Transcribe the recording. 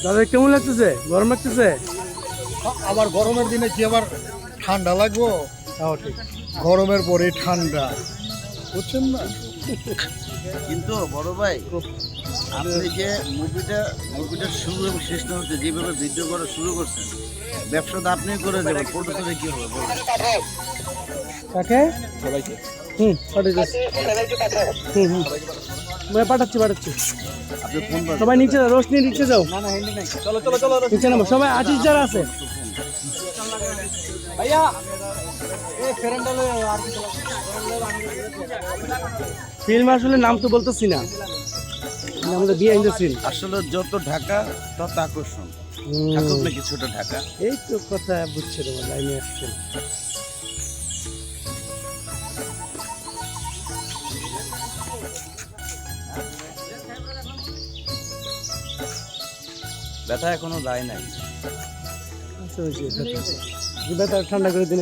দাদা কেমন লাগতেছে? গরম লাগতেছে? আবার গরমের দিনে কি আবার ঠান্ডা লাগবো? তাও ঠিক। গরমের পরে ঠান্ডা, বুঝছেন না? কিন্তু বড় ভাই, আপনি যে মুভিটা শুরু এবং শেষ না হতে যেভাবে ভিডিও করা শুরু করছেন, ব্যবসা তো আপনি করে দেবেন, প্রোডিউসারে কি হবে বলুন? কাকে? সবাইকে পাঠাচ্ছি। পাঠাচ্ছি। আপনি ফোন পাবেন। সবাই নিচে যাও, রোশনি নিচে যাও। চলো চলো চলো নিচে নামো সবাই, আজিজ যারা আছে। ভাইয়া ফিল্ম আসলে নাম তো বলতেছি না, আমাদের বিহাইন্ড দ্য সিন। আসলে যত ঢাকা তত আকর্ষণ, থাকুক না কিছুটা ঢাকা। এই তো কথা বুঝছে, তোমার লাইনে আসছেন। ব্যথা এখনো যায় নাই। আচ্ছা, ব্যথা ঠান্ডা করে দিন।